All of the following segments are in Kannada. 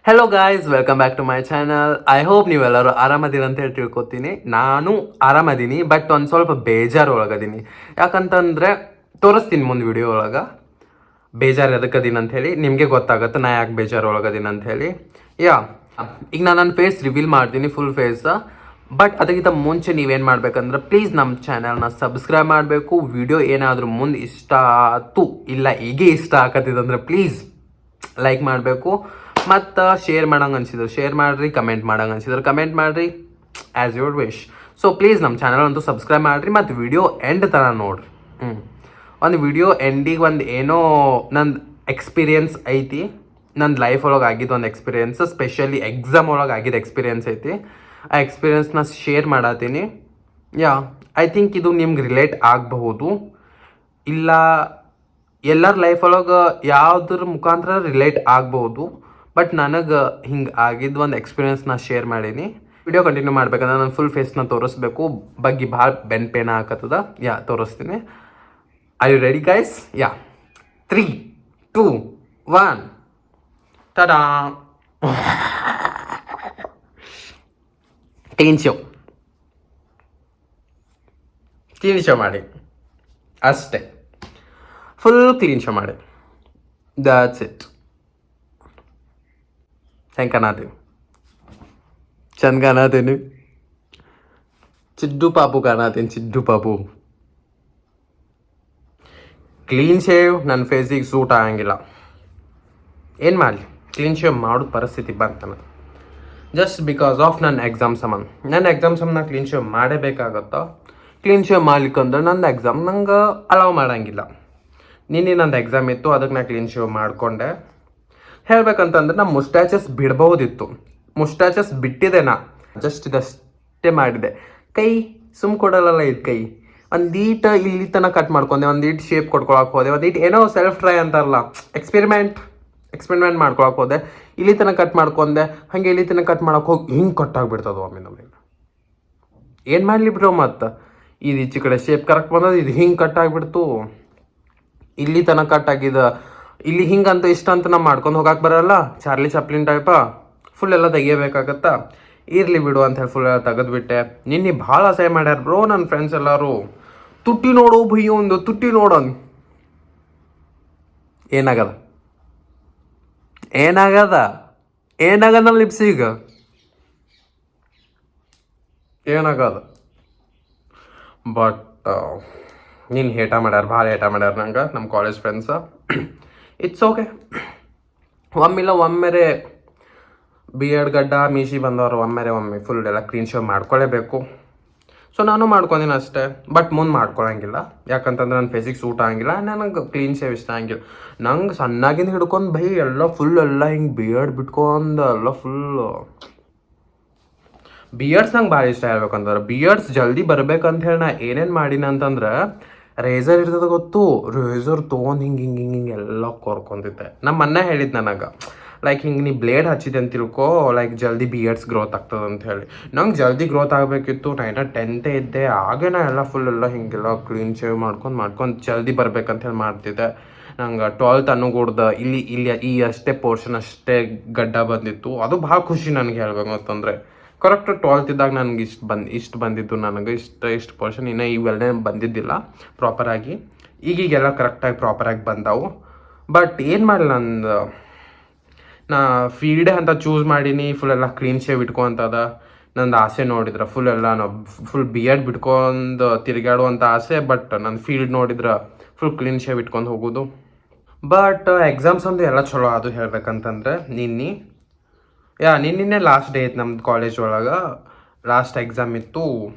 Hello guys, welcome back to my channel. I hope ನೀವೆಲ್ಲರೂ ಆರಾಮದೀರ ಅಂತ ಹೇಳಿ ತಿಳ್ಕೊತೀನಿ. ನಾನು ಆರಾಮದೀನಿ, ಬಟ್ ಒಂದು ಸ್ವಲ್ಪ ಬೇಜಾರು ಒಳಗದೀನಿ. ಯಾಕಂತಂದರೆ ತೋರಿಸ್ತೀನಿ ಮುಂದೆ ವಿಡಿಯೋ ಒಳಗೆ ಬೇಜಾರು ಎದಕ್ಕದೀನಿ ಅಂಥೇಳಿ ನಿಮಗೆ ಗೊತ್ತಾಗುತ್ತೆ ನಾ ಯಾಕೆ ಬೇಜಾರು ಒಳಗದೀನಿ ಅಂಥೇಳಿ. ಈಗ ನಾನು ನನ್ನ ಫೇಸ್ ರಿವೀಲ್ ಮಾಡ್ತೀನಿ, ಫುಲ್ ಫೇಸ್. ಬಟ್ ಅದಕ್ಕಿಂತ ಮುಂಚೆ ನೀವೇನು ಮಾಡಬೇಕಂದ್ರೆ ಪ್ಲೀಸ್ ನಮ್ಮ ಚಾನಲ್ನ ಸಬ್ಸ್ಕ್ರೈಬ್ ಮಾಡಬೇಕು. ವಿಡಿಯೋ ಏನಾದರೂ ಮುಂದೆ ಇಷ್ಟ ಆಯ್ತು ಇಲ್ಲ ಹೀಗೆ ಇಷ್ಟ ಆಗತ್ತಿದಂದ್ರೆ ಪ್ಲೀಸ್ ಲೈಕ್ ಮಾಡಬೇಕು. ಮತ್ತು ಶೇರ್ ಮಾಡೋಂಗೆ ಅನಿಸಿದ್ರು ಶೇರ್ ಮಾಡಿರಿ, ಕಮೆಂಟ್ ಮಾಡೋಂಗೆ ಅನಿಸಿದ್ರು ಕಮೆಂಟ್ ಮಾಡಿರಿ, as your wish. So please ನಮ್ಮ ಚಾನಲ್ ಅಂತೂ ಸಬ್ಸ್ಕ್ರೈಬ್ ಮಾಡಿರಿ ಮತ್ತು ವಿಡಿಯೋ ಎಂಡ್ ಥರ ನೋಡಿರಿ. ಒಂದು ವಿಡಿಯೋ ಎಂಡಿಗೆ ಒಂದು ಏನೋ ನಂದು ಎಕ್ಸ್ಪೀರಿಯನ್ಸ್ ಐತಿ, ನನ್ನ ಲೈಫ್ ಒಳಗೆ ಆಗಿದ್ದು ಒಂದು ಎಕ್ಸ್ಪೀರಿಯನ್ಸ್, ಸ್ಪೆಷಲಿ ಎಕ್ಸಾಮ್ ಒಳಗೆ ಆಗಿದ್ದು ಎಕ್ಸ್ಪೀರಿಯನ್ಸ್ ಐತಿ. ಆ ಎಕ್ಸ್ಪೀರಿಯನ್ಸ್ನ ಶೇರ್ ಮಾಡತ್ತೀನಿ. ಐ ಥಿಂಕ್ ಇದು ನಿಮ್ಗೆ ರಿಲೇಟ್ ಆಗಬಹುದು, ಇಲ್ಲ ಎಲ್ಲರ ಲೈಫ್ ಒಳಗೆ ಯಾವುದ್ರ ಮುಖಾಂತರ ರಿಲೇಟ್ ಆಗ್ಬೋದು. ಬಟ್ ನನಗೆ ಹಿಂಗೆ ಆಗಿದ್ದು ಒಂದು ಎಕ್ಸ್ಪೀರಿಯನ್ಸ್ನ ಶೇರ್ ಮಾಡೀನಿ. ವಿಡಿಯೋ ಕಂಟಿನ್ಯೂ ಮಾಡ್ಬೇಕಂದ್ರೆ ನಾನು ಫುಲ್ ಫೇಸ್ನ ತೋರಿಸ್ಬೇಕು, ಬಗ್ಗೆ ಭಾಳ ಬೆನ್ ಪೇನ್ ಆಗತ್ತದ. ತೋರಿಸ್ತೀನಿ. Are you ready guys? 3, 2, 1 tada. Clean show ಮಾಡಿ ಅಷ್ಟೇ, ಫುಲ್ ಕ್ಲೀನ್ ಶೋ ಮಾಡಿ. That's it. ಹೆಂಗೆ ಕಾಣತೀನಿ? ಚಂದ ಕಾಣತೀನಿ. ಚಿಡ್ಡು ಪಾಪು ಕಾಣತೀನಿ, ಚಿಡ್ಡು ಪಾಪು. ಕ್ಲೀನ್ ಶೇವ್ ನನ್ನ ಫೇಸಿಗೆ ಸೂಟ್ ಆಗಂಗಿಲ್ಲ. ಏನು ಮಾಡಲಿ, ಕ್ಲೀನ್ ಶೇವ್ ಮಾಡೋದು ಪರಿಸ್ಥಿತಿ ಬಂತನ ಜಸ್ಟ್ ಬಿಕಾಸ್ ಆಫ್ ನನ್ನ ಎಕ್ಸಾಮ್ ಸಂಬಂಧ. ನನ್ನ ಎಕ್ಸಾಮ್ ಸಂಬಂಧ ಕ್ಲೀನ್ ಶೇವ್ ಮಾಡೇಬೇಕಾಗತ್ತೋ. ಕ್ಲೀನ್ ಶೇವ್ ಮಾಡ್ಲಿಕ್ಕಂದ್ರೆ ನಂದು ಎಕ್ಸಾಮ್ ನಂಗೆ ಅಲೌ ಮಾಡೋಂಗಿಲ್ಲ. ನಿನ್ನೆ ನಂದು ಎಕ್ಸಾಮ್ ಇತ್ತು, ಅದಕ್ಕೆ ನಾನು ಕ್ಲೀನ್ ಶೇವ್ ಮಾಡಿಕೊಂಡೆ. ಹೇಳ್ಬೇಕಂತಂದ್ರೆ ನಾ ಮುಸ್ಟ್ಯಾಚಸ್ ಬಿಡ್ಬೋದಿತ್ತು, ಮುಸ್ಟ್ಯಾಚಸ್ ಬಿಟ್ಟಿದೆ. ನಾ ಜಸ್ಟ್ ಇದಷ್ಟೇ ಮಾಡಿದೆ. ಕೈ ಕೊಡಲ್ಲ, ಇದು ಕೈ ಒಂದೀಟ ಇಲ್ಲಿ ತನಕ ಕಟ್ ಮಾಡ್ಕೊಂಡೆ, ಒಂದೀಟ್ ಶೇಪ್ ಕೊಡ್ಕೊಳಕ್ಕೆ ಹೋದೆ, ಒಂದೀಟ್ ಏನೋ ಸೆಲ್ಫ್ ಟ್ರೈ ಅಂತಾರಲ್ಲ, ಎಕ್ಸ್ಪೆರಿಮೆಂಟ್ ಮಾಡ್ಕೊಳಕ್ಕೆ ಹೋದೆ. ಇಲ್ಲಿ ತನಕ ಕಟ್ ಮಾಡ್ಕೊಂಡೆ, ಹಾಗೆ ಇಲ್ಲಿ ತನಕ ಕಟ್ ಮಾಡೋಕೆ ಹೋಗಿ ಹಿಂಗೆ ಕಟ್ ಆಗಿಬಿಡ್ತದೆ ಒಮ್ಮೆ ನಮಗೆ. ಏನು ಮಾಡಲಿ ಬ್ರೋ, ಮತ್ತು ಇದು ಈಚೆ ಕಡೆ ಶೇಪ್ ಕರೆಕ್ಟ್ ಬಂದದ್ದು, ಇದು ಹಿಂಗೆ ಕಟ್ ಆಗಿಬಿಡ್ತು. ಇಲ್ಲಿ ತನಕ ಕಟ್ ಆಗಿದ, ಇಲ್ಲಿ ಹಿಂಗಂತ ಇಷ್ಟ ಅಂತ ನಾವು ಮಾಡ್ಕೊಂಡು ಹೋಗಕ್ಕೆ ಬರಲ್ಲ. ಚಾರ್ಲಿ ಚಾಪ್ಲಿನ್ ಟೈಪ ಫುಲ್ ಎಲ್ಲ ತೆಗಿಯಬೇಕಾಗತ್ತಾ. ಇರಲಿ ಬಿಡು ಅಂತ ಹೇಳಿ ಫುಲ್ ಎಲ್ಲ ತೆಗೆದ್ಬಿಟ್ಟೆ. ನಿನ್ನೆ ಭಾಳ ಅಸಹ್ಯ ಮಾಡ್ಯಾರ ಬ್ರೋ ನನ್ನ ಫ್ರೆಂಡ್ಸ್ ಎಲ್ಲರೂ. ತುಟ್ಟಿ ನೋಡು ಭಯ್ಯ, ಒಂದು ತುಟ್ಟಿ ನೋಡೋನ್. ಏನಾಗದ ನನ್ನ ಲಿಪ್ಸಿಗೆ ಏನಾಗದ. ಬಟ್ ನೀನು ಭಾಳ ಹೇಟ ಮಾಡ್ಯಾರ ನಂಗೆ ನಮ್ಮ ಕಾಲೇಜ್ ಫ್ರೆಂಡ್ಸ. It's okay. ಒಮ್ಮಿಲ್ಲ ಒಮ್ಮೆರೆ ಬಿಯರ್ಡ್ ಗಡ್ಡ ಮೀಶಿ ಬಂದವರು ಒಮ್ಮೆ ಫುಲ್ ಎಲ್ಲ ಕ್ಲೀನ್ ಶೇವ್ ಮಾಡ್ಕೊಳ್ಳೇಬೇಕು. ಸೊ ನಾನು ಮಾಡ್ಕೊಂಡಿನಿ ಅಷ್ಟೇ, ಬಟ್ ಮುಂದೆ ಮಾಡ್ಕೊಳಂಗಿಲ್ಲ. ಯಾಕಂತಂದ್ರೆ ನನ್ನ ಫೇಸಿಗೆ ಸೂಟ್ ಆಗಂಗಿಲ್ಲ, ನನಗೆ ಕ್ಲೀನ್ ಶೇವ್ ಇಷ್ಟ ಆಗಂಗಿಲ್ಲ. ನಂಗೆ ಸಣ್ಣಾಗಿಂದ ಹಿಡ್ಕೊಂಡು ಭೈ ಎಲ್ಲ ಫುಲ್ ಎಲ್ಲ ಹಿಂಗೆ ಬಿಯರ್ಡ್ ಬಿಟ್ಕೊಂಡು ಎಲ್ಲ ಫುಲ್ಲು ಬಿಯರ್ಡ್ಸ್ ನಂಗೆ ಭಾಳ ಇಷ್ಟ. ಹೇಳ್ಬೇಕಂದ್ರೆ ಬಿಯರ್ಡ್ಸ್ ಜಲ್ದಿ ಬರ್ಬೇಕಂತ ಹೇಳಿ ನಾ ಏನೇನು ಮಾಡೀನಿ ಅಂತಂದ್ರೆ, ರೇಸರ್ ಇರ್ತದೆ ಗೊತ್ತು, ರೇಸರ್ ತೊಗೊಂಡು ಹಿಂಗೆ ಎಲ್ಲ ಕೊರ್ಕೊಂತಿದ್ದೆ. ನಮ್ಮ ಅಣ್ಣ ಹೇಳಿದ್ದು ನನಗೆ, ಲೈಕ್ ಹಿಂಗೆ ನೀ ಬ್ಲೇಡ್ ಹಚ್ಚಿದೆ ಅಂತ ತಿಳ್ಕೊ, ಲೈಕ್ ಜಲ್ದಿ ಬಿಯರ್ಡ್ಸ್ ಗ್ರೋತ್ ಆಗ್ತದೆ ಅಂತ ಹೇಳಿ. ನಂಗೆ ಜಲ್ದಿ ಗ್ರೋತ್ ಆಗಬೇಕಿತ್ತು. ನಾನು 10th ಇದ್ದೆ, ಹಾಗೆ ನಾ ಎಲ್ಲ ಫುಲ್ ಎಲ್ಲ ಹಿಂಗೆಲ್ಲ ಕ್ಲೀನ್ ಶೇವ್ ಮಾಡ್ಕೊಂಡು ಜಲ್ದಿ ಬರ್ಬೇಕಂತ ಹೇಳಿ ಮಾಡ್ತಿದ್ದೆ. ನಂಗೆ 12th ಅನ್ನೋಗೂಡ್ದು ಇಲ್ಲಿ ಈ ಅಷ್ಟೇ ಪೋರ್ಷನ್ ಅಷ್ಟೇ ಗಡ್ಡ ಬಂದಿತ್ತು. ಅದು ಭಾಳ ಖುಷಿ ನನಗೆ ಹೇಳ್ಬೇಕು ಅಂತಂದರೆ. ಕರೆಕ್ಟ್ 12th ಇದ್ದಾಗ ನನಗೆ ಇಷ್ಟು ಬಂದಿದ್ದು, ನನಗೆ ಇಷ್ಟು ಪೋರ್ಷನ್. ಇನ್ನೂ ಇವೆಲ್ಲ ಬಂದಿದ್ದಿಲ್ಲ ಪ್ರಾಪರಾಗಿ. ಈಗೀಗೆಲ್ಲ ಕರೆಕ್ಟಾಗಿ ಪ್ರಾಪರಾಗಿ ಬಂದವು. ಬಟ್ ಏನು ಮಾಡಲಿ, ನಾ ಫೀಲ್ಡೇ ಅಂತ ಚೂಸ್ ಮಾಡೀನಿ. ಫುಲ್ ಎಲ್ಲ ಕ್ಲೀನ್ ಶೇವ್ ಇಟ್ಕೊಂತದ ನಂದು ಆಸೆ. ನೋಡಿದ್ರೆ ಫುಲ್ ಬಿಯರ್ಡ್ ಬಿಟ್ಕೊಂಡು ತಿರುಗಾಡುವಂಥ ಆಸೆ. ಬಟ್ ನನ್ನ ಫೀಲ್ಡ್ ನೋಡಿದ್ರೆ ಫುಲ್ ಕ್ಲೀನ್ ಶೇವ್ ಇಟ್ಕೊಂಡು ಹೋಗೋದು. ಬಟ್ ಎಕ್ಸಾಮ್ಸ್ ಒಂದು ಎಲ್ಲ ಚಲೋ ಅದು. ಹೇಳ್ಬೇಕಂತಂದ್ರೆ ನಿನ್ನೆ ಲಾಸ್ಟ್ ಡೇ ಇತ್ತು ನಮ್ದು ಕಾಲೇಜ್ ಒಳಗೆ. ಲಾಸ್ಟ್ ಎಕ್ಸಾಮ್ ಇತ್ತು,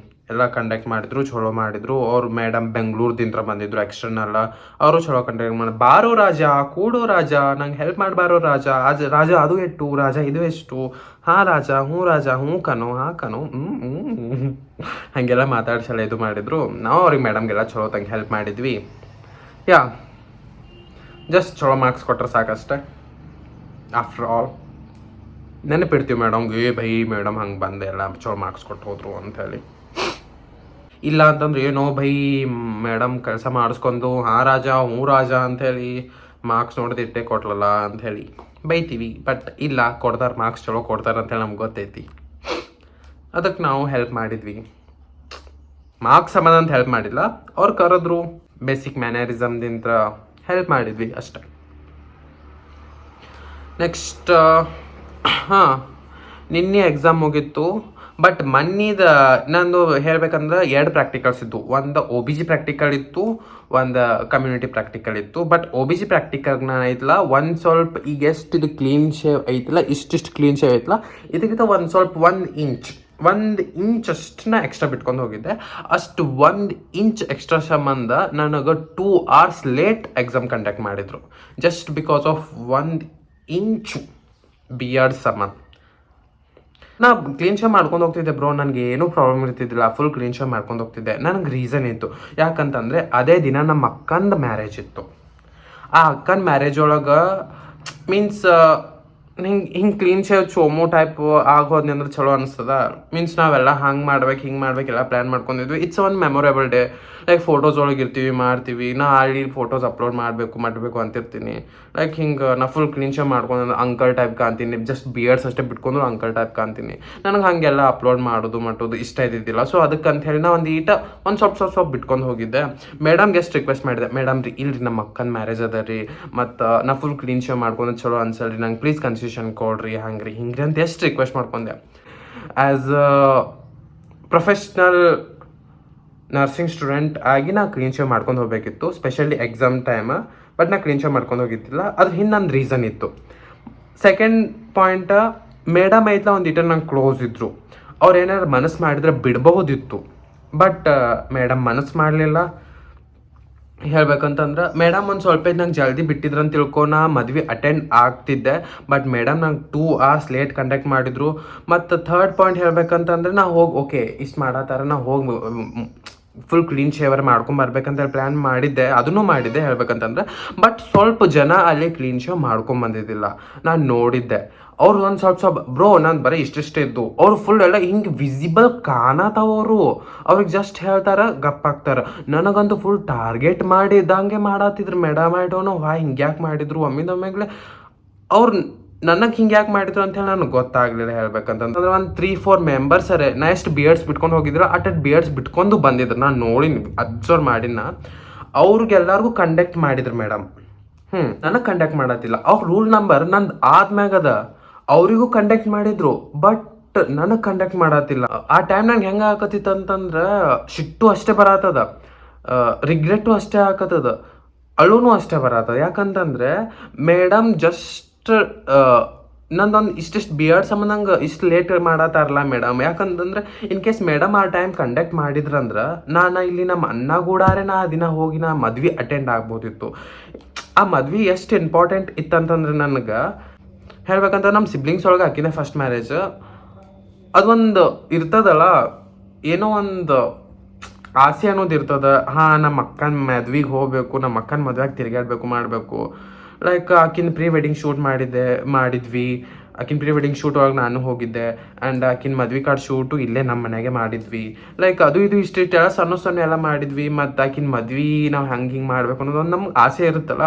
ಎಲ್ಲ ಕಂಡಕ್ಟ್ ಮಾಡಿದ್ರು, ಚಲೋ ಮಾಡಿದ್ರು. ಅವ್ರು ಮೇಡಮ್ ಬೆಂಗ್ಳೂರ್ದಿಂದ ಬಂದಿದ್ರು ಎಕ್ಸ್ಟರ್ನಲ್ಲ. ಅವರು ಚಲೋ ಕಂಡಕ್ಟ್ ಮಾಡಿದ್ರು. ಬಾರೋ ರಾಜ, ಕೂಡೋ ರಾಜ, ನಂಗೆ ಹೆಲ್ಪ್ ಮಾಡಬಾರೋ ರಾಜ, ರಾಜ ಅದು ಎಷ್ಟು, ರಾಜ ಇದು ಎಷ್ಟು, ಹಾಂ ರಾಜ, ಹ್ಞೂ ರಾಜ, ಹ್ಞೂ ಕಣೋ, ಹಾಂ ಕಣೋ, ಹಾಗೆಲ್ಲ ಮಾತಾಡ್ಸಲ್ಲ ಇದು ಮಾಡಿದ್ರು. ನಾವು ಅವ್ರಿಗೆ ಮೇಡಮ್ಗೆಲ್ಲ ಚಲೋ ತಂಗೆ ಹೆಲ್ಪ್ ಮಾಡಿದ್ವಿ. ಜಸ್ಟ್ ಚಲೋ ಮಾರ್ಕ್ಸ್ ಕೊಟ್ಟರೆ ಸಾಕಷ್ಟೆ. ಆಫ್ಟರ್ ಆಲ್ ನೆನಪಿಡ್ತೀವಿ ಮೇಡಮ್ಗೆ, ಭೈ ಮೇಡಮ್ ಹಂಗೆ ಬಂದೆ ಎಲ್ಲ ಚಲೋ ಮಾರ್ಕ್ಸ್ ಕೊಟ್ಟು ಹೋದ್ರು ಅಂಥೇಳಿ. ಇಲ್ಲ ಅಂತಂದ್ರೆ ಏನೋ ಭೈ ಮೇಡಮ್ ಕೆಲಸ ಮಾಡಿಸ್ಕೊಂಡು ಹಾಂ ರಾಜ ಹ್ಞೂ ರಾಜ ಅಂಥೇಳಿ ಮಾರ್ಕ್ಸ್ ನೋಡಿದ ಇಟ್ಟೇ ಕೊಟ್ಲಲ್ಲ ಅಂಥೇಳಿ ಬೈತೀವಿ, ಬಟ್ ಇಲ್ಲ ಕೊಡ್ತಾರೆ ಮಾರ್ಕ್ಸ್ ಚಲೋ ಕೊಡ್ತಾರೆ ಅಂತೇಳಿ ನಮ್ಗೆ ಗೊತ್ತೈತಿ. ಅದಕ್ಕೆ ನಾವು ಹೆಲ್ಪ್ ಮಾಡಿದ್ವಿ. ಮಾರ್ಕ್ಸ್ ಸಂಬಂಧ ಅಂತ ಹೆಲ್ಪ್ ಮಾಡಿಲ್ಲ, ಅವ್ರು ಕರೆದ್ರು ಬೇಸಿಕ್ ಮ್ಯಾನರಿಸಮ್ದಿಂತ ಹೆಲ್ಪ್ ಮಾಡಿದ್ವಿ ಅಷ್ಟೆ. ನೆಕ್ಸ್ಟ್ ಹಾಂ, ನಿನ್ನೆ ಎಕ್ಸಾಮ್ ಮುಗೀತು. ಬಟ್ ಮನ್ನಿದ ನಂದು ಹೇಳ್ಬೇಕಂದ್ರೆ 2 ಪ್ರಾಕ್ಟಿಕಲ್ಸ್ ಇತ್ತು. ಒಂದು OBG ಪ್ರಾಕ್ಟಿಕಲ್ ಇತ್ತು, ಒಂದು ಕಮ್ಯುನಿಟಿ ಪ್ರಾಕ್ಟಿಕಲ್ ಇತ್ತು. ಬಟ್ OBG ಪ್ರಾಕ್ಟಿಕಲ್ ನಾನು ಐತಲ್ಲ ಒಂದು ಸ್ವಲ್ಪ ಈಗ ಎಷ್ಟು ಇದು ಕ್ಲೀನ್ ಶೇವ್ ಐತಲ್ಲ, ಇಷ್ಟಿಷ್ಟು ಕ್ಲೀನ್ ಶೇವ್ ಐತಲ್ಲ, ಇದಕ್ಕಿಂತ ಒಂದು ಸ್ವಲ್ಪ 1 ಇಂಚ್ ಅಷ್ಟನ್ನ ಎಕ್ಸ್ಟ್ರಾ ಬಿಟ್ಕೊಂಡು ಹೋಗಿದ್ದೆ. ಅಷ್ಟು 1 ಇಂಚ್ ಎಕ್ಸ್ಟ್ರಾ ಸಂಬಂಧ ನನಗೆ 2 hours ಲೇಟ್ ಎಕ್ಸಾಮ್ ಕಂಡಕ್ಟ್ ಮಾಡಿದರು, just because of 1 inch beard ಸಂಬಂಧ. ನಾ ಕ್ಲೀನ್ ಶೇವ್ ಮಾಡ್ಕೊಂಡು ಹೋಗ್ತಿದ್ದೆ ಬ್ರೋ, ನನಗೆ ಏನೂ ಪ್ರಾಬ್ಲಮ್ ಇರ್ತಿದ್ದಿಲ್ಲ, ಫುಲ್ ಕ್ಲೀನ್ ಶೇವ್ ಮಾಡ್ಕೊಂಡು ಹೋಗ್ತಿದ್ದೆ. ನನಗೆ ರೀಸನ್ ಇತ್ತು, ಯಾಕಂತಂದರೆ ಅದೇ ದಿನ ನಮ್ಮ ಅಕ್ಕಂದು ಮ್ಯಾರೇಜ್ ಇತ್ತು. ಆ ಅಕ್ಕನ ಮ್ಯಾರೇಜ್ ಒಳಗೆ ಮೀನ್ಸ್ ಹಿಂಗೆ ಕ್ಲೀನ್ ಶೇವ್ ಚೋಮೋ ಟೈಪ್ ಆಗೋದ್ನಿ ಅಂದ್ರೆ ಚಲೋ ಅನಿಸ್ತದ. ಮೀನ್ಸ್ ನಾವೆಲ್ಲ ಹಿಂಗೆ ಮಾಡ್ಬೇಕು ಎಲ್ಲ ಪ್ಲ್ಯಾನ್ ಮಾಡ್ಕೊಂಡಿದ್ವಿ. It's one memorable day. Like photos ಒಳಗೆ ಇರ್ತೀವಿ, ಮಾಡ್ತೀವಿ. ನಾ ಅಲ್ಲಿ ಫೋಟೋಸ್ ಅಪ್ಲೋಡ್ ಮಾಡಬೇಕು ಅಂತಿರ್ತೀನಿ. ಲೈಕ್ ಹಿಂಗೆ ನಾ ಫುಲ್ ಕ್ಲೀನ್ ಶೇವ್ ಮಾಡ್ಕೊಂಡು ಅಂಕಲ್ ಟೈಪ್ ಕಾಣ್ತೀನಿ, ಜಸ್ಟ್ ಬಿಯರ್ಡ್ಸ್ ಅಷ್ಟೇ ಬಿಟ್ಕೊಂಡು ಅಂಕಲ್ ಟೈಪ್ ಕಾಣ್ತೀನಿ. ನನಗೆ ಹಾಗೆಲ್ಲ ಅಪ್ಲೋಡ್ ಮಾಡೋದು ಇಷ್ಟ ಇದ್ದಿದ್ದಿಲ್ಲ. ಸೊ ಅದಕ್ಕೆ ಅಂತ ಹೇಳಿ ನಾ ಒಂದು ಸ್ವಲ್ಪ ಬಿಟ್ಕೊಂಡು ಹೋಗಿದ್ದೆ. ಮೇಡಮ್ಗೆ ಎಷ್ಟು ರಿಕ್ವೆಸ್ಟ್ ಮಾಡಿದೆ, ಮೇಡಮ್ ರೀ ಇಲ್ರಿ ನಮ್ಮ ಅಕ್ಕನ ಮ್ಯಾರೇಜ್ ಅದ ರೀ, ಮತ್ತು ನಾ ಫುಲ್ ಕ್ಲೀನ್ ಶೇವ್ ಮಾಡ್ಕೊಂಡು ಚಲೋ ಅನ್ಸಲ್ರಿ, ನಂಗೆ ಪ್ಲೀಸ್ ಕನ್ಸೆಷನ್ ಕೊಡ್ರಿ, ಹಂಗೆ ರೀ ಅಂತ ಎಷ್ಟು ರಿಕ್ವೆಸ್ಟ್ ಮಾಡ್ಕೊಂಡೆ. As a professional nursing student ಆಗಿ ನಾ ಕ್ಲೀನ್ ಶೇವ್ ಮಾಡ್ಕೊಂಡು ಹೋಗಬೇಕಿತ್ತು, ಸ್ಪೆಷಲಿ ಎಕ್ಸಾಮ್ ಟೈಮ್. ಬಟ್ ನಾ ಕ್ಲೀನ್ ಶೇವ್ ಮಾಡ್ಕೊಂಡು ಹೋಗಿದ್ದಿಲ್ಲ. ಅದ್ರ ಹಿಂದೆ ನನ್ನ ರೀಸನ್ ಇತ್ತು. ಸೆಕೆಂಡ್ ಪಾಯಿಂಟ್, ಮೇಡಮ್ ಐತಲ್ಲ ಒಂದು ನಂಗೆ ಕ್ಲೋಸ್ ಇದ್ದರು. ಅವ್ರು ಏನಾದ್ರು ಮನಸ್ಸು ಮಾಡಿದ್ರೆ ಬಿಡಬಹುದಿತ್ತು, ಬಟ್ ಮೇಡಮ್ ಮನಸ್ಸು ಮಾಡಲಿಲ್ಲ. ಹೇಳ್ಬೇಕಂತಂದ್ರೆ ಮೇಡಮ್ ಒಂದು ಸ್ವಲ್ಪ ನಂಗೆ ಜಲ್ದಿ ಬಿಟ್ಟಿದ್ರಂತ ತಿಳ್ಕೊನ ಮದ್ವೆ ಅಟೆಂಡ್ ಆಗ್ತಿದ್ದೆ. ಬಟ್ ಮೇಡಮ್ ನಂಗೆ 2 hours ಲೇಟ್ ಕಂಡಕ್ಟ್ ಮಾಡಿದ್ರು. ಮತ್ತು ಥರ್ಡ್ ಪಾಯಿಂಟ್ ಹೇಳ್ಬೇಕಂತಂದ್ರೆ ನಾ ಹೋಗಿ ಓಕೆ ಇಷ್ಟು ಮಾಡತ್ತಾರ, ನಾ ಹೋಗಿ ಫುಲ್ ಕ್ಲೀನ್ ಶೇವರ್ ಮಾಡ್ಕೊಂಬರ್ಬೇಕಂತೇಳಿ ಪ್ಲ್ಯಾನ್ ಮಾಡಿದ್ದೆ, ಅದನ್ನು ಮಾಡಿದ್ದೆ ಹೇಳ್ಬೇಕಂತಂದ್ರೆ. ಬಟ್ ಸ್ವಲ್ಪ ಜನ ಅಲ್ಲಿ ಕ್ಲೀನ್ ಶೇವ್ ಮಾಡ್ಕೊಂಬಂದಿದ್ದಿಲ್ಲ, ನಾನು ನೋಡಿದ್ದೆ. ಅವ್ರು ಒಂದು ಸ್ವಲ್ಪ ಬ್ರೋ ನಾನು ಬರೀ ಇಷ್ಟಿಷ್ಟೇ ಇದ್ದು, ಅವ್ರು ಫುಲ್ ಎಲ್ಲ ಹಿಂಗೆ ವಿಸಿಬಲ್ ಕಾಣತಾವರು. ಅವ್ರಿಗೆ ಜಸ್ಟ್ ಹೇಳ್ತಾರೆ ಗಪ್ಪಾಗ್ತಾರೆ. ನನಗಂತೂ ಫುಲ್ ಟಾರ್ಗೆಟ್ ಮಾಡಿದ್ದಂಗೆ ಮಾಡತ್ತಿದ್ರು. ಮೇಡಮ್ ಐಡೋನೋ ಹಿಂಗೆ ಯಾಕೆ ಮಾಡಿದ್ರು ಒಮ್ಮಿಂದೊಮ್ಮೆಗ್ಲೆ ಅವ್ರು ನನಗೆ ಹಿಂಗೆ ಯಾಕೆ ಮಾಡಿದ್ರು ಅಂತ ಹೇಳಿ ನನಗೆ ಗೊತ್ತಾಗಲಿಲ್ಲ. ಹೇಳ್ಬೇಕಂತಂದ್ರೆ ಒಂದು 3-4 ಮೆಂಬರ್ಸ್ ಅರೆ ನಾ ಎಷ್ಟು ಬಿಯರ್ಡ್ಸ್ ಬಿಟ್ಕೊಂಡು ಹೋಗಿದ್ರು ಬಿಯರ್ಡ್ಸ್ ಬಿಟ್ಕೊಂಡು ಬಂದಿದ್ರು. ನಾನು ನೋಡಿ ಅಬ್ಸರ್ವ್ ಮಾಡಿನ ಅವ್ರಿಗೆಲ್ಲರಿಗೂ ಕಂಡಕ್ಟ್ ಮಾಡಿದ್ರು ಮೇಡಮ್. ನನಗೆ ಕಂಡಕ್ಟ್ ಮಾಡತ್ತಿಲ್ಲ. ಅವ್ರ ರೂಲ್ ನಂಬರ್ ನಂದು ಆದ್ಮ್ಯಾಗದ, ಅವರಿಗೂ ಕಂಡಕ್ಟ್ ಮಾಡಿದ್ರು, ಬಟ್ ನನಗೆ ಕಂಡಕ್ಟ್ ಮಾಡತ್ತಿಲ್ಲ. ಆ ಟೈಮ್ ನಂಗೆ ಹೆಂಗೆ ಆಕತ್ತಿತ್ತು ಅಂತಂದ್ರೆ ಸಿಟ್ಟು ಅಷ್ಟೇ ಬರತ್ತದ, ರಿಗ್ರೆಟ್ಟು ಅಷ್ಟೇ ಆಕತ್ತದ, ಅಳುನು ಅಷ್ಟೇ ಬರತ್ತದ. ಯಾಕಂತಂದರೆ ಮೇಡಮ್ ಜಸ್ಟ್ ನಂದೊಂದು ಇಷ್ಟಿಷ್ಟು ಬಿಯರ್ಡ್ ಸಂಬಂಧಂಗೆ ಇಷ್ಟು ಲೇಟ್ ಮಾಡತ್ತಾರಲ್ಲ ಮೇಡಮ್. ಯಾಕಂತಂದ್ರೆ ಇನ್ ಕೇಸ್ ಮೇಡಮ್ ಆ ಟೈಮ್ ಕಂಡಕ್ಟ್ ಮಾಡಿದ್ರಂದ್ರೆ ನಾನು ಇಲ್ಲಿ ನಮ್ಮ ಅಣ್ಣ ಗೂಡಾರೆ ನಾ ದಿನ ಹೋಗಿ ನಾ ಮದ್ವೆ ಅಟೆಂಡ್ ಆಗ್ಬೋದಿತ್ತು. ಆ ಮದ್ವೆ ಎಷ್ಟು ಇಂಪಾರ್ಟೆಂಟ್ ಇತ್ತಂತಂದ್ರೆ ನನಗೆ ಹೇಳ್ಬೇಕಂತ ನಮ್ಮ ಸಿಬ್ಲಿಂಗ್ಸ್ ಒಳಗೆ ಹಾಕಿದೆ ಫಸ್ಟ್ ಮ್ಯಾರೇಜ್. ಅದೊಂದು ಇರ್ತದಲ್ಲ, ಏನೋ ಒಂದು ಆಸೆ ಅನ್ನೋದು ಇರ್ತದೆ. ನಮ್ಮ ಅಕ್ಕನ ಮದ್ವೆಗೆ ಹೋಗಬೇಕು, ನಮ್ಮ ಅಕ್ಕನ ಮದ್ವೆಗೆ ತಿರುಗಾಡಬೇಕು ಮಾಡಬೇಕು. ಲೈಕ್ ಆಕಿನ ಪ್ರೀ ವೆಡ್ಡಿಂಗ್ ಶೂಟ್ ಮಾಡಿದ್ವಿ. ಆಕಿನ ಪ್ರೀ ವೆಡ್ಡಿಂಗ್ ಶೂಟ್ ಒಳಗೆ ನಾನು ಹೋಗಿದ್ದೆ. ಆ್ಯಂಡ್ ಆಕಿನ ಮದ್ವೆ ಕಾರ್ಡ್ ಶೂಟು ಇಲ್ಲೇ ನಮ್ಮ ಮನೆಗೆ ಮಾಡಿದ್ವಿ. ಲೈಕ್ ಅದು ಇದು ಇಷ್ಟೆಲ್ಲ ಸಣ್ಣ ಎಲ್ಲ ಮಾಡಿದ್ವಿ. ಮತ್ತು ಆಕಿನ ಮದ್ವೆ ನಾವು ಹಿಂಗೆ ಮಾಡಬೇಕು ಅನ್ನೋದೊಂದು ನಮ್ಗೆ ಆಸೆ ಇರುತ್ತಲ್ಲ,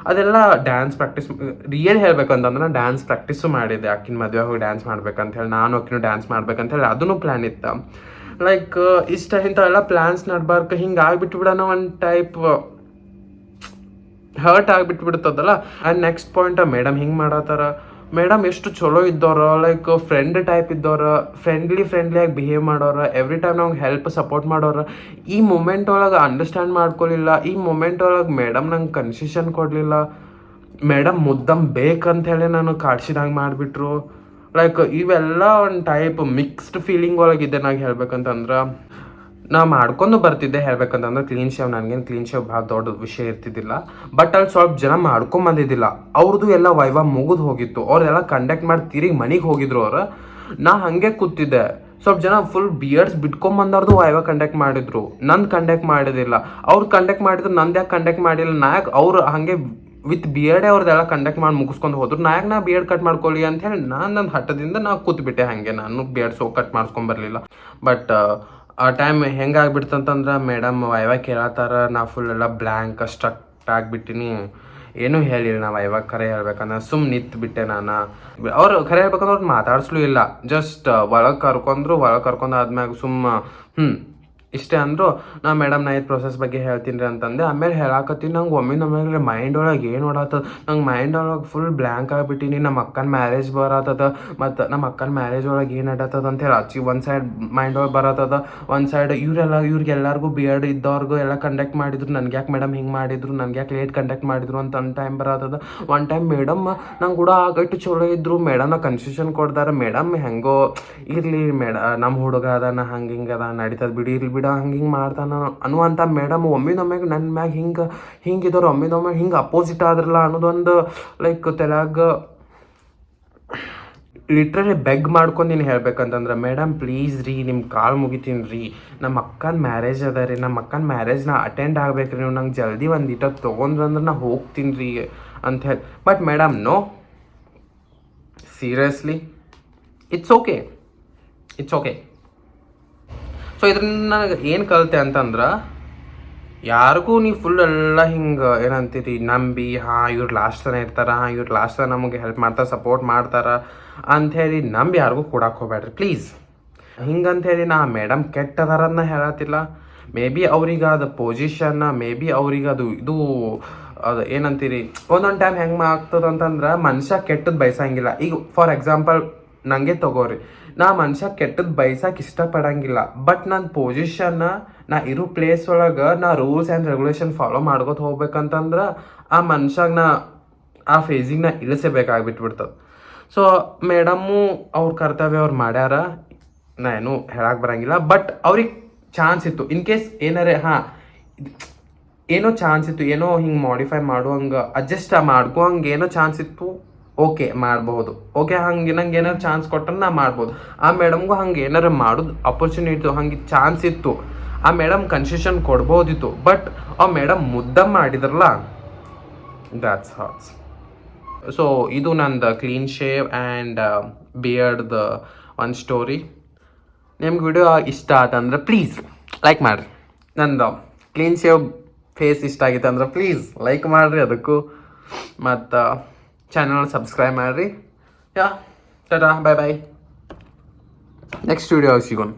ಅದೆಲ್ಲ ಡ್ಯಾನ್ಸ್ ಪ್ರಾಕ್ಟೀಸ್ ರಿಯಲ್ ಹೇಳ್ಬೇಕಂತಂದ್ರೆ ನಾನು ಡ್ಯಾನ್ಸ್ ಪ್ರಾಕ್ಟೀಸು ಮಾಡಿದ್ದೆ. ಆಕಿನ ಮದುವೆ ಹೋಗಿ ಡ್ಯಾನ್ಸ್ ಮಾಡ್ಬೇಕಂತ ಹೇಳಿ, ನಾನು ಆಕಿನೂ ಡ್ಯಾನ್ಸ್ ಮಾಡ್ಬೇಕಂತ ಹೇಳಿ ಅದನ್ನು ಪ್ಲ್ಯಾನ್ ಇತ್ತು. ಲೈಕ್ ಇಂಥವೆಲ್ಲ ಪ್ಲ್ಯಾನ್ಸ್ ನಡ್ಬಾರ್ಕ ಹಿಂಗೆ ಆಗಿಬಿಟ್ಬಿಡೋಣ, ಒಂದು ಟೈಪ್ ಹರ್ಟ್ ಆಗಿಬಿಟ್ಬಿಡ್ತದಲ್ಲ. ಆ್ಯಂಡ್ ನೆಕ್ಸ್ಟ್ ಪಾಯಿಂಟ್, ಮೇಡಮ್ ಹಿಂಗೆ ಮಾಡತ್ತಾರ. ಮೇಡಮ್ ಎಷ್ಟು ಚಲೋ ಇದ್ದವ್ರು, ಲೈಕ್ ಫ್ರೆಂಡ್ ಟೈಪ್ ಇದ್ದವ್ರು, ಫ್ರೆಂಡ್ಲಿಯಾಗಿ ಬಿಹೇವ್ ಮಾಡೋರು, ಎವ್ರಿ ಟೈಮ್ ನಮ್ಗೆ ಹೆಲ್ಪ್ ಸಪೋರ್ಟ್ ಮಾಡೋರು. ಈ ಮೂಮೆಂಟ್ ಒಳಗೆ ಅಂಡರ್ಸ್ಟ್ಯಾಂಡ್ ಮಾಡ್ಕೊಳಿಲ್ಲ. ಈ ಮೂಮೆಂಟ್ ಒಳಗೆ ಮೇಡಮ್ ನಂಗೆ ಕನ್ಸೆಷನ್ ಕೊಡಲಿಲ್ಲ. ಮೇಡಮ್ ಮುದ್ದಮ್ ಬೇಕಂತ ಹೇಳಿ ನಾನು ಕಾಡ್ಸಿದಂಗೆ ಮಾಡಿಬಿಟ್ರು. ಲೈಕ್ ಇವೆಲ್ಲ ಒಂದು ಟೈಪ್ ಮಿಕ್ಸ್ಡ್ ಫೀಲಿಂಗ್ ಒಳಗಿದ್ದೆ. ನಾನು ಹೇಳ್ಬೇಕಂತಂದ್ರೆ ನಾ ಮಾಡ್ಕೊಂಡು ಬರ್ತಿದ್ದೆ. ಹೇಳ್ಬೇಕಂತಂದ್ರೆ ಕ್ಲೀನ್ ಶೇವ್, ನನಗೇನು ಕ್ಲೀನ್ ಶೇವ್ ಭಾಳ ದೊಡ್ಡ ವಿಷಯ ಇರ್ತಿದ್ದಿಲ್ಲ. ಬಟ್ ಅಲ್ಲಿ ಸ್ವಲ್ಪ ಜನ ಮಾಡ್ಕೊಂಬಂದಿದ್ದಿಲ್ಲ. ಅವ್ರದ್ದು ಎಲ್ಲ ವೈವಾ ಮುಗಿದು ಹೋಗಿತ್ತು. ಅವ್ರೆಲ್ಲ ಕಂಡಕ್ಟ್ ಮಾಡಿ ತಿರುಗಿ ಮನೆಗೆ ಹೋಗಿದ್ರು ಅವ್ರು. ನಾ ಹಾಗೆ ಕೂತಿದ್ದೆ. ಸ್ವಲ್ಪ ಜನ ಫುಲ್ ಬಿಯರ್ಡ್ಸ್ ಬಿಟ್ಕೊಂಬಂದವ್ರದ್ದು ವೈವಾ ಕಂಡಕ್ಟ್ ಮಾಡಿದ್ರು, ನಂದು ಕಂಡಕ್ಟ್ ಮಾಡೋದಿಲ್ಲ. ಅವ್ರು ಕಂಡಕ್ಟ್ ಮಾಡಿದ್ರು, ನಂದು ಯಾಕೆ ಕಂಡಕ್ಟ್ ಮಾಡಿಲ್ಲ. ನಾಯಕ್ ಅವ್ರು ಹಾಗೆ ವಿತ್ ಬಿಯರ್ಡೇ ಅವ್ರದ್ದೆಲ್ಲ ಕಂಡಕ್ಟ್ ಮಾಡಿ ಮುಗಿಸ್ಕೊಂಡು ಹೋದ್ರು. ನಾ ಬಿಯರ್ಡ್ ಕಟ್ ಮಾಡ್ಕೊಳ್ಳಿ ಅಂತ ಹೇಳಿ ನನ್ನ ಹಠದಿಂದ ನಾ ಕೂತ್ಬಿಟ್ಟೆ. ಹಾಗೆ ನಾನು ಬಿಯರ್ಡ್ ಕಟ್ ಮಾಡ್ಸ್ಕೊಂಬರ್ಲಿಲ್ಲ. ಬಟ್ ಆ ಟೈಮ್ ಹೆಂಗಾಗ್ಬಿಡ್ತಂತಂದ್ರೆ ಮೇಡಮ್ ವೈವಾ ಕೇಳತ್ತಾರ, ನಾ ಫುಲ್ ಎಲ್ಲ ಬ್ಲ್ಯಾಂಕ್ ಸ್ಟ್ರಕ್ ಆಗಿಬಿಟ್ಟಿನಿ. ಏನೂ ಹೇಳಿಲ್ಲ ನಾವು ಇವಾಗ ಖರೆ ಹೇಳ್ಬೇಕಂದ್ರೆ ಸುಮ್ಮನೆ ನಿಂತ್ಬಿಟ್ಟೆ ನಾನು. ಅವ್ರು ಖರೆ ಹೇಳ್ಬೇಕಂದ್ರೆ ಅವ್ರು ಮಾತಾಡ್ಸ್ಲೂ ಇಲ್ಲ, ಜಸ್ಟ್ ಒಳಗೆ ಕರ್ಕೊಂಡು ಆದ್ಮ್ಯಾಗ ಇಷ್ಟೇ ಅಂದರು. ನಾ ಮೇಡಮ್ ನಾ ಇದು ಪ್ರೊಸೆಸ್ ಬಗ್ಗೆ ಹೇಳ್ತೀನಿ ರೀ ಅಂತಂದೆ. ಆಮೇಲೆ ಹೇಳಾಕತ್ತೀನಿ, ನಂಗೆ ಒಮ್ಮೆ ಮೈಂಡ್ ಒಳಗೆ ಏನು ಓಡಾತದ, ನಂಗೆ ಮೈಂಡ್ ಒಳಗೆ ಫುಲ್ ಬ್ಲ್ಯಾಂಕ್ ಆಗಿಬಿಟ್ಟಿನಿ. ನಮ್ಮ ಅಕ್ಕನ ಮ್ಯಾರೇಜ್ ಬರತ್ತದ, ಮತ್ತು ನಮ್ಮ ಅಕ್ಕನ ಮ್ಯಾರೇಜ್ ಒಳಗೆ ಏನು ನಡತ್ತದ ಅಂತ ಹೇಳಿ ಒಂದು ಸೈಡ್ ಮೈಂಡ್ ಒಳಗೆ ಬರತ್ತದ, ಒಂದು ಸೈಡ್ ಇವ್ರಿಗೆಲ್ಲರಿಗೂ ಬಿ ಎಡ್ ಇದ್ದವ್ರಿಗೂ ಎಲ್ಲ ಕಂಡಕ್ಟ್ ಮಾಡಿದ್ರು, ನನ್ಗೆ ಯಾಕೆ ಮೇಡಮ್ ಹಿಂಗೆ ಮಾಡಿದ್ರು, ನನ್ಗೆ ಯಾಕೆ ಲೇಟ್ ಕಂಡಕ್ಟ್ ಮಾಡಿದ್ರು ಅಂತ ಒಂದು ಟೈಮ್ ಬರತ್ತದ. ಒನ್ ಟೈಮ್ ಮೇಡಮ್ ನಂಗೆ ಕೂಡ ಆಗಟ್ಟು ಚಲೋ ಇದ್ರು, ಮೇಡಮ್ನ ಕನ್ಫ್ಯೂಷನ್ ಕೊಡ್ತಾರೆ. ಮೇಡಮ್ ಹೆಂಗೋ ಇರಲಿ ನಮ್ಮ ಹುಡುಗ ಅದಾನ ಹಂಗೆ ಹಿಂಗೆ ಅದ ನಡೀತದ ಬಿಡಿ, ಇರ್ಲಿ ಬಿಡ ಹಂಗೆ ಮಾಡ್ತಾನ ಅನ್ನುವಂಥ ಮೇಡಮ್ ಒಮ್ಮಿದೊಮ್ಮೆಗೆ ನನ್ನ ಮ್ಯಾಗ ಹಿಂಗಿದ್ದವ್ರು ಒಮ್ಮಿದೊಮ್ಮೆ ಹಿಂಗೆ ಅಪೋಸಿಟ್ ಆದ್ರಲ್ಲ ಅನ್ನೋದೊಂದು ಲೈಕ್ ತೆಲಾಗ ಲಿಟ್ರಲಿ ಬೆಗ್ ಮಾಡ್ಕೊಂಡು ನೀನು ಹೇಳ್ಬೇಕಂತಂದ್ರೆ, ಮೇಡಮ್ ಪ್ಲೀಸ್ ರೀ ನಿಮ್ಮ ಕಾಲು ಮುಗಿತೀನಿ ರೀ, ನಮ್ಮ ಅಕ್ಕನ ಮ್ಯಾರೇಜ್ ಅದ ರೀ, ನಮ್ಮ ಅಕ್ಕನ ಮ್ಯಾರೇಜ್ನ ಅಟೆಂಡ್ ಆಗ್ಬೇಕು ರೀ, ನೀವು ನಂಗೆ ಜಲ್ದಿ ಒಂದು ಇಟ ತೊಗೊಂಡ್ರಂದ್ರೆ ನಾ ಹೋಗ್ತೀನಿ ರೀ ಅಂತ ಹೇಳಿ. But madam no, seriously it's okay. So ಇದ್ರಿಂದ ನನಗೆ ಏನು ಕಲಿತೆ ಅಂತಂದ್ರೆ, ಯಾರಿಗೂ ನೀವು ಫುಲ್ ಎಲ್ಲ ಹಿಂಗೆ ಏನಂತೀರಿ ನಂಬಿ ಇವ್ರು ಲಾಸ್ಟ್ ತನಕ ಇರ್ತಾರೆ, ಇವ್ರು ಲಾಸ್ಟ್ ತನಕ ನಮಗೆ ಹೆಲ್ಪ್ ಮಾಡ್ತಾರೆ, ಸಪೋರ್ಟ್ ಮಾಡ್ತಾರೆ ಅಂಥೇಳಿ ನಂಬಿ ಯಾರಿಗೂ ಕೊಡಕ್ಕೆ ಹೋಗ್ಬೇಡ್ರಿ ಪ್ಲೀಸ್. ಹಿಂಗಂಥೇಳಿ ನಾ ಮೇಡಮ್ ಕೆಟ್ಟದಾರನ್ನ ಹೇಳತ್ತಿಲ್ಲ. ಮೇ ಬಿ ಅವ್ರಿಗೆ ಅದು ಪೊಸಿಷನ್ನ, ಮೇ ಬಿ ಅವ್ರಿಗೆ ಅದು ಅದು ಏನಂತೀರಿ ಒಂದೊಂದು ಟೈಮ್ ಹೆಂಗೆ ಆಗ್ತದೆ ಅಂತಂದ್ರೆ, ಮನುಷ್ಯ ಕೆಟ್ಟದ್ದು ಬಯಸಂಗಿಲ್ಲ. ಈಗ ಫಾರ್ ಎಕ್ಸಾಂಪಲ್ ನನಗೆ ತಗೋರಿ, ನಾ ಮನುಷ್ಯ ಕೆಟ್ಟದ್ದು ಬಯಸಕ್ಕೆ ಇಷ್ಟಪಡಂಗಿಲ್ಲ, ಬಟ್ ನನ್ನ ಪೊಸಿಷನ್ನ, ನಾ ಇರೋ ಪ್ಲೇಸ್ ಒಳಗೆ ನಾ ರೂಲ್ಸ್ ಆ್ಯಂಡ್ ರೆಗ್ಯುಲೇಷನ್ ಫಾಲೋ ಮಾಡ್ಕೊತ ಹೋಗ್ಬೇಕಂತಂದ್ರೆ ಆ ಮನುಷ್ಯಾಗ ನಾ ಆ ಫೇಸಿಗೆ ನಾ ಇಳಿಸಬೇಕಾಗ್ಬಿಟ್ಬಿಡ್ತದೆ. ಸೊ ಮೇಡಮ್ಮು ಅವ್ರ ಕರ್ತವ್ಯ ಅವ್ರು ಮಾಡ್ಯಾರ, ನಾ ಏನೂ ಹೇಳಕ್ಕೆ ಬರೋಂಗಿಲ್ಲ. ಬಟ್ ಅವ್ರಿಗೆ ಚಾನ್ಸ್ ಇತ್ತು, ಇನ್ ಕೇಸ್ ಏನಾರೇ ಏನೋ ಚಾನ್ಸ್ ಇತ್ತು, ಏನೋ ಹಿಂಗೆ ಮಾಡಿಫೈ ಮಾಡುವಂಗೆ ಅಡ್ಜಸ್ಟ್ ಮಾಡ್ಕೋಂಗೆ ಏನೋ ಚಾನ್ಸ್ ಇತ್ತು, ಓಕೆ ಮಾಡಬಹುದು. ಓಕೆ ಹಂಗೆ ನಂಗೆ ಏನಾರು ಚಾನ್ಸ್ ಕೊಟ್ಟರೆ ನಾ ಮಾಡ್ಬೋದು. ಆ ಮೇಡಮ್ಗೂ ಹಂಗೆ ಏನಾರು ಮಾಡೋದು ಅಪರ್ಚುನಿಟಿ ಇತ್ತು, ಹಂಗೆ ಚಾನ್ಸ್ ಇತ್ತು, ಆ ಮೇಡಮ್ ಕನ್ಸೆಷನ್ ಕೊಡ್ಬೋದಿತ್ತು. ಬಟ್ ಆ ಮೇಡಮ್ ಮಾಡಿದ್ರಲ್ಲ, ದ್ಯಾಟ್ಸ್ ಹಾರ್ಟ್ಸ್. ಸೊ ಇದು ನಂದು ಕ್ಲೀನ್ ಶೇವ್ ಆ್ಯಂಡ್ ಬಿಯರ್ಡ್ದು ಒಂದು ಸ್ಟೋರಿ. ನಿಮ್ಗೆ ವಿಡಿಯೋ ಇಷ್ಟ ಆತಂದ್ರೆ ಪ್ಲೀಸ್ ಲೈಕ್ ಮಾಡಿರಿ. ನಂದು ಕ್ಲೀನ್ ಶೇವ್ ಫೇಸ್ ಇಷ್ಟ ಆಗಿತ್ತು ಅಂದ್ರೆ ಪ್ಲೀಸ್ ಲೈಕ್ ಮಾಡಿರಿ ಅದಕ್ಕೂ, ಮತ್ತು ಚಾನಲ್ ಸಬ್ಸ್ಕ್ರೈಬ್ ಮಾಡಿರಿ. ಯಾ ಟಾಟಾ, ಬಾಯ್ ಬಾಯ್. ನೆಕ್ಸ್ಟ್ ವಿಡಿಯೋ ಸಿಗೋಣ.